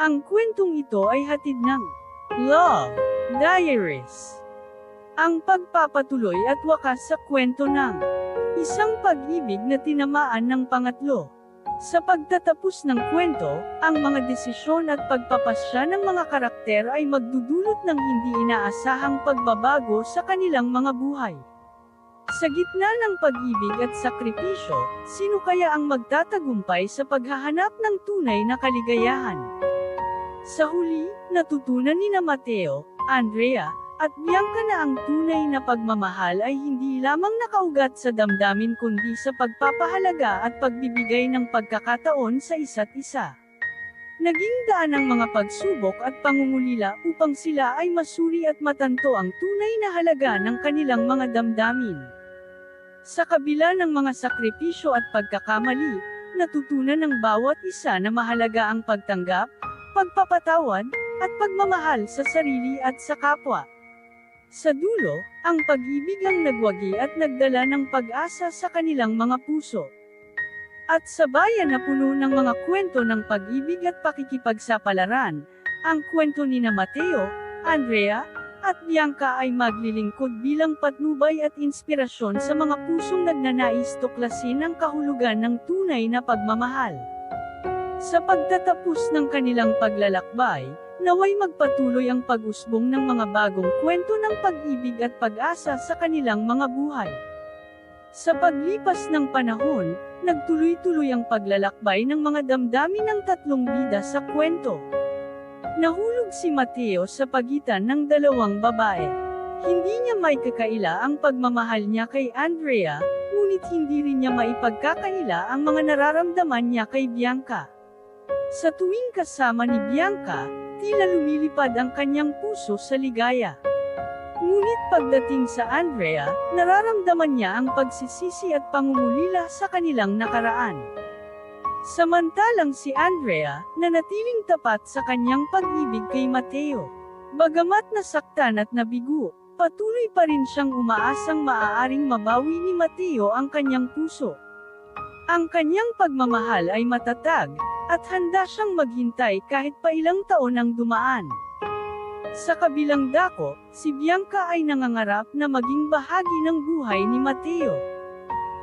Ang kwentong ito ay hatid ng Love Diaries. Ang pagpapatuloy at wakas sa kwento ng isang pag-ibig na tinamaan ng pangatlo. Sa pagtatapos ng kwento, ang mga desisyon at pagpapasya ng mga karakter ay magdudulot ng hindi inaasahang pagbabago sa kanilang mga buhay. Sa gitna ng pag-ibig at sakripisyo, sino kaya ang magtatagumpay sa paghahanap ng tunay na kaligayahan? Sa huli, natutunan ni Mateo, Andrea, at Bianca na ang tunay na pagmamahal ay hindi lamang nakaugat sa damdamin kundi sa pagpapahalaga at pagbibigay ng pagkakataon sa isa't isa. Naging daan ang mga pagsubok at pangungulila upang sila ay masuri at matanto ang tunay na halaga ng kanilang mga damdamin. Sa kabila ng mga sakripisyo at pagkakamali, natutunan ng bawat isa na mahalaga ang pagtanggap, pagpapatawad, at pagmamahal sa sarili at sa kapwa. Sa dulo, ang pag-ibig ang nagwagi at nagdala ng pag-asa sa kanilang mga puso. At sa bayan na puno ng mga kwento ng pag-ibig at pakikipagsapalaran, ang kwento ni Mateo, Andrea, at Bianca ay maglilingkod bilang patnubay at inspirasyon sa mga pusong nagnanais tuklasin ang kahulugan ng tunay na pagmamahal. Sa pagtatapos ng kanilang paglalakbay, naway magpatuloy ang pag-usbong ng mga bagong kwento ng pag-ibig at pag-asa sa kanilang mga buhay. Sa paglipas ng panahon, nagtuloy-tuloy ang paglalakbay ng mga damdamin ng tatlong bida sa kwento. Nahulog si Mateo sa pagitan ng dalawang babae. Hindi niya maikakaila ang pagmamahal niya kay Andrea, ngunit hindi rin niya maipagkakaila ang mga nararamdaman niya kay Bianca. Sa tuwing kasama ni Bianca, tila lumilipad ang kanyang puso sa ligaya. Ngunit pagdating sa Andrea, nararamdaman niya ang pagsisisi at pangungulila sa kanilang nakaraan. Samantalang si Andrea, nanatiling tapat sa kanyang pag-ibig kay Mateo. Bagamat nasaktan at nabigo, patuloy pa rin siyang umaasang maaaring mabawi ni Mateo ang kanyang puso. Ang kanyang pagmamahal ay matatag, at handa siyang maghintay kahit pa ilang taon ang dumaan. Sa kabilang dako, si Bianca ay nangangarap na maging bahagi ng buhay ni Mateo.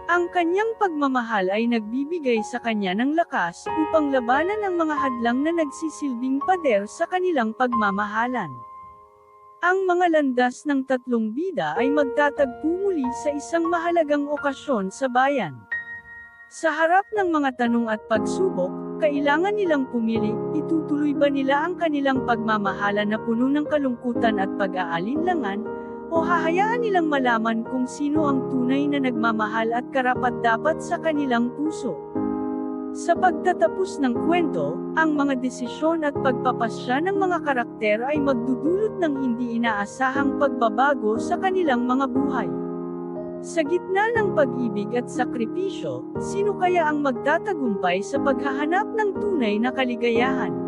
Ang kanyang pagmamahal ay nagbibigay sa kanya ng lakas upang labanan ang mga hadlang na nagsisilbing pader sa kanilang pagmamahalan. Ang mga landas ng tatlong bida ay magtatagpo muli sa isang mahalagang okasyon sa bayan. Sa harap ng mga tanong at pagsubok, kailangan nilang pumili, itutuloy ba nila ang kanilang pagmamahalan na puno ng kalungkutan at pag-aalinlangan, o hahayaan nilang malaman kung sino ang tunay na nagmamahal at karapat-dapat sa kanilang puso. Sa pagtatapos ng kwento, ang mga desisyon at pagpapasya ng mga karakter ay magdudulot ng hindi inaasahang pagbabago sa kanilang mga buhay. Sa gitna ng pag-ibig at sakripisyo, sino kaya ang magtatagumpay sa paghahanap ng tunay na kaligayahan?